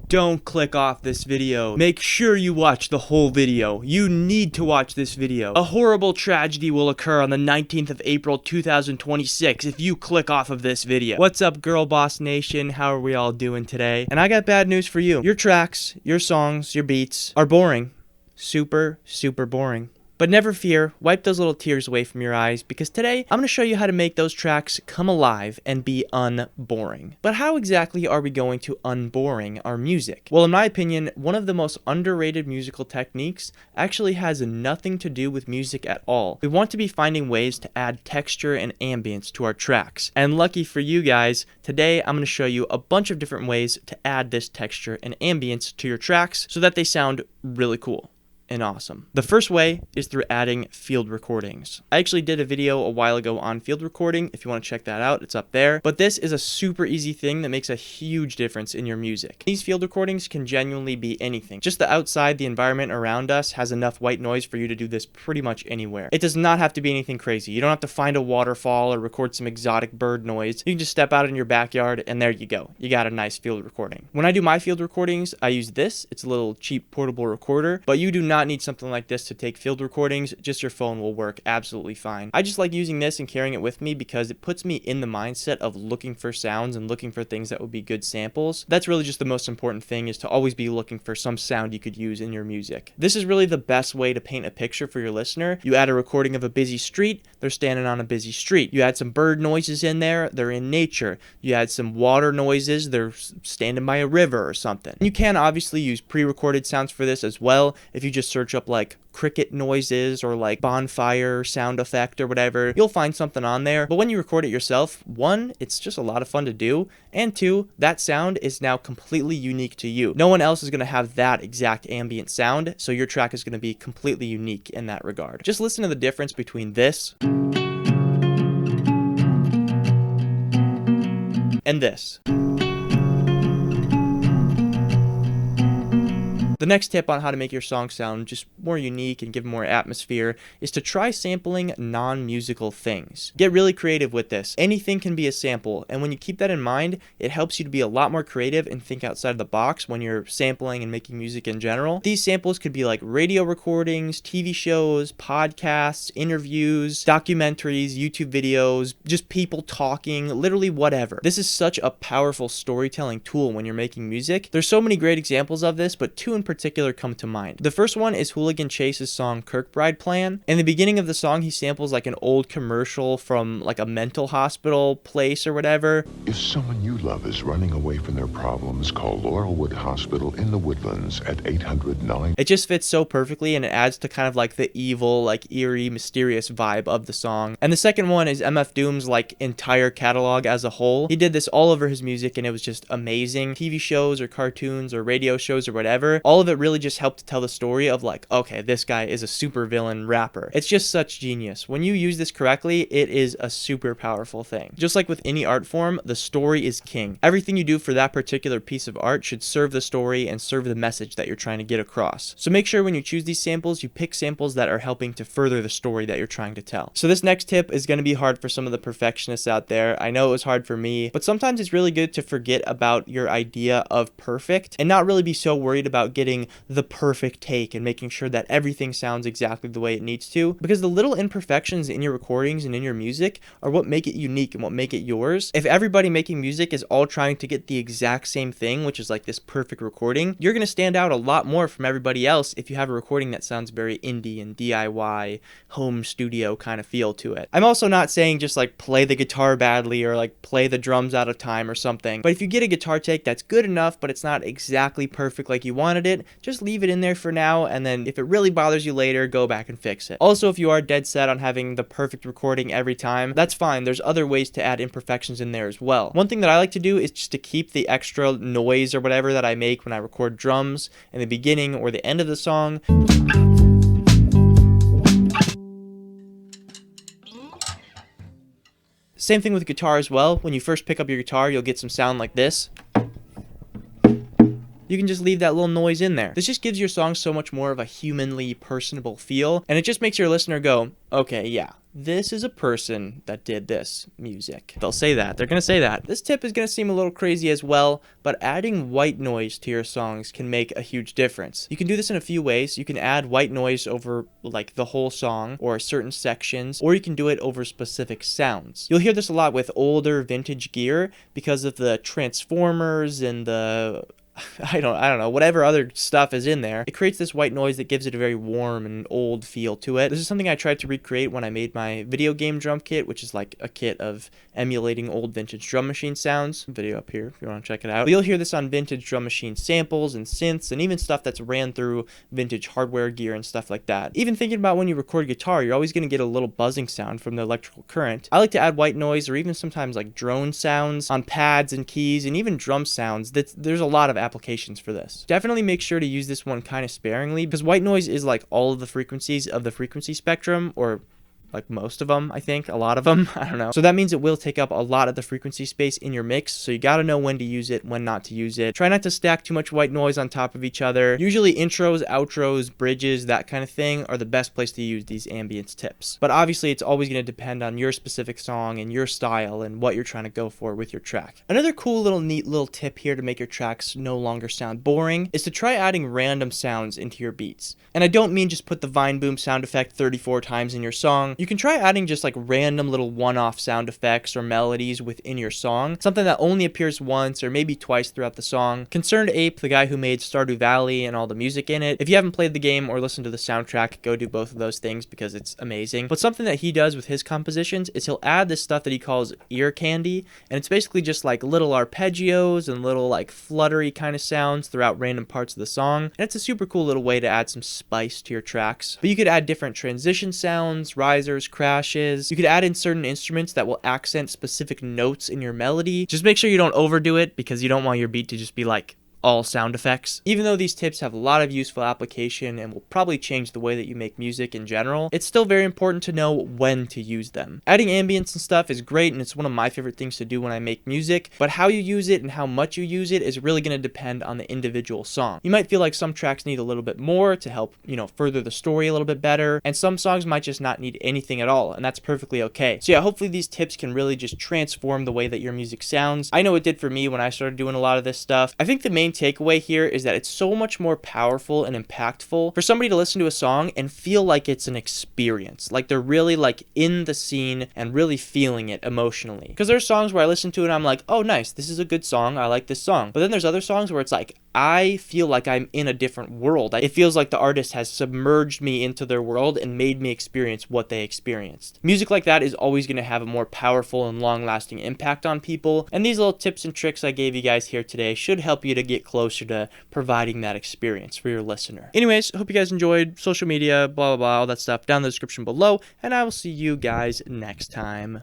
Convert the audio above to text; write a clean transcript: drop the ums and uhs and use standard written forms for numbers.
don't click off this video. Make sure you watch the whole video. You need to watch this video. A horrible tragedy will occur on the 19th of April 2026 if you click off of this video. What's up, Girl Boss Nation? How are we all doing today? And I got bad news for you. Your tracks, your songs, your beats are boring. Super boring. But never fear, wipe those little tears away from your eyes, because today I'm going to show you how to make those tracks come alive and be unboring. But how exactly are we going to unboring our music? Well, in my opinion, one of the most underrated musical techniques actually has nothing to do with music at all. We want to be finding ways to add texture and ambience to our tracks. And lucky for you guys, today I'm going to show you a bunch of different ways to add this texture and ambience to your tracks so that they sound really cool and awesome. The first way is through adding field recordings. I actually did a video a while ago on field recording. If you want to check that out, it's up there. But this is a super easy thing that makes a huge difference in your music. These field recordings can genuinely be anything. Just the outside, the environment around us has enough white noise for you to do this pretty much anywhere. It does not have to be anything crazy. You don't have to find a waterfall or record some exotic bird noise. You can just step out in your backyard and there you go. You got a nice field recording. When I do my field recordings, I use this. It's a little cheap portable recorder, but you do not need something like this to take field recordings. Just your phone will work absolutely fine. I just like using this and carrying it with me because it puts me in the mindset of looking for sounds and looking for things that would be good samples. That's really just the most important thing, is to always be looking for some sound you could use in your music. This is really the best way to paint a picture for your listener. You add a recording of a busy street, they're standing on a busy street. You add some bird noises in there, they're in nature. You add some water noises, they're standing by a river or something. You can obviously use pre-recorded sounds for this as well. If you just search up like cricket noises or like bonfire sound effect or whatever, you'll find something on there. But when you record it yourself, one, it's just a lot of fun to do, and two, that sound is now completely unique to you. No one else is going to have that exact ambient sound, so your track is going to be completely unique in that regard. Just listen to the difference between this and this. The next tip on how to make your song sound just more unique and give more atmosphere is to try sampling non-musical things. Get really creative with this. Anything can be a sample, and when you keep that in mind, it helps you to be a lot more creative and think outside the box when you're sampling and making music in general. These samples could be like radio recordings, TV shows, podcasts, interviews, documentaries, YouTube videos, just people talking, literally whatever. This is such a powerful storytelling tool when you're making music. There's so many great examples of this, but two in particular come to mind. The first one is Hooligan Chase's song Kirkbride Plan. In the beginning of the song, he samples like an old commercial from like a mental hospital place or whatever. If someone you love is running away from their problems, call Laurelwood Hospital in the Woodlands at 809. It just fits so perfectly, and it adds to kind of like the evil, like eerie, mysterious vibe of the song. And the second one is MF Doom's like entire catalog as a whole. He did this all over his music and it was just amazing. TV shows or cartoons or radio shows or whatever, all of it really just helped to tell the story of like, okay, this guy is a super villain rapper. It's just such genius. When you use this correctly, it is a super powerful thing. Just like with any art form, the story is king. Everything you do for that particular piece of art should serve the story and serve the message that you're trying to get across. So make sure when you choose these samples, you pick samples that are helping to further the story that you're trying to tell. So this next tip is going to be hard for some of the perfectionists out there. I know it was hard for me, but sometimes it's really good to forget about your idea of perfect and not really be so worried about getting the perfect take and making sure that everything sounds exactly the way it needs to, because the little imperfections in your recordings and in your music are what make it unique and what make it yours. If everybody making music is all trying to get the exact same thing, which is like this perfect recording, you're going to stand out a lot more from everybody else if you have a recording that sounds very indie and DIY, home studio kind of feel to it. I'm also not saying just like play the guitar badly or like play the drums out of time or something, but if you get a guitar take that's good enough but it's not exactly perfect like you wanted it, just leave it in there for now, and then if it really bothers you later, go back and fix it. Also, if you are dead set on having the perfect recording every time, that's fine. There's other ways to add imperfections in there as well. One thing that I like to do is just to keep the extra noise or whatever that I make when I record drums in the beginning or the end of the song. Same thing with guitar as well. When you first pick up your guitar, you'll get some sound like this. You can just leave that little noise in there. This just gives your song so much more of a humanly personable feel, and it just makes your listener go, okay, yeah, this is a person that did this music. They'll say that. They're going to say that. This tip is going to seem a little crazy as well, but adding white noise to your songs can make a huge difference. You can do this in a few ways. You can add white noise over like the whole song or certain sections, or you can do it over specific sounds. You'll hear this a lot with older vintage gear because of the transformers and the I don't know, whatever other stuff is in there. It creates this white noise that gives it a very warm and old feel to it. This is something I tried to recreate when I made my video game drum kit, which is like a kit of emulating old vintage drum machine sounds. Video up here if you want to check it out. But you'll hear this on vintage drum machine samples and synths and even stuff that's ran through vintage hardware gear and stuff like that. Even thinking about when you record guitar, you're always going to get a little buzzing sound from the electrical current. I like to add white noise or even sometimes like drone sounds on pads and keys and even drum sounds. There's a lot of applications for this. Definitely make sure to use this one kind of sparingly because white noise is like all of the frequencies of the frequency spectrum, or like most of them, I think, a lot of them, I don't know. So that means it will take up a lot of the frequency space in your mix, so you gotta know when to use it, when not to use it. Try not to stack too much white noise on top of each other. Usually intros, outros, bridges, that kind of thing are the best place to use these ambience tips. But obviously it's always gonna depend on your specific song and your style and what you're trying to go for with your track. Another cool little neat little tip here to make your tracks no longer sound boring is to try adding random sounds into your beats. And I don't mean just put the Vine Boom sound effect 34 times in your song. You can try adding just like random little one-off sound effects or melodies within your song, something that only appears once or maybe twice throughout the song. Concerned Ape, the guy who made Stardew Valley and all the music in it, if you haven't played the game or listened to the soundtrack, go do both of those things because it's amazing. But something that he does with his compositions is he'll add this stuff that he calls ear candy, and it's basically just like little arpeggios and little like fluttery kind of sounds throughout random parts of the song, and it's a super cool little way to add some spice to your tracks. But you could add different transition sounds, risers, crashes. You could add in certain instruments that will accent specific notes in your melody. Just make sure you don't overdo it because you don't want your beat to just be like all sound effects. Even though these tips have a lot of useful application and will probably change the way that you make music in general, it's still very important to know when to use them. Adding ambience and stuff is great and it's one of my favorite things to do when I make music, but how you use it and how much you use it is really going to depend on the individual song. You might feel like some tracks need a little bit more to help, further the story a little bit better, and some songs might just not need anything at all, and that's perfectly okay. So yeah, hopefully these tips can really just transform the way that your music sounds. I know it did for me when I started doing a lot of this stuff. I think the main takeaway here is that it's so much more powerful and impactful for somebody to listen to a song and feel like it's an experience, like they're really like in the scene and really feeling it emotionally. Because there's songs where I listen to it and I'm like, oh nice, this is a good song, I like this song. But then there's other songs where it's like, I feel like I'm in a different world. It feels like the artist has submerged me into their world and made me experience what they experienced. Music like that is always going to have a more powerful and long-lasting impact on people, and these little tips and tricks I gave you guys here today should help you to get closer to providing that experience for your listener. Anyways, hope you guys enjoyed. Social media, blah, blah, blah, all that stuff down in the description below, and I will see you guys next time.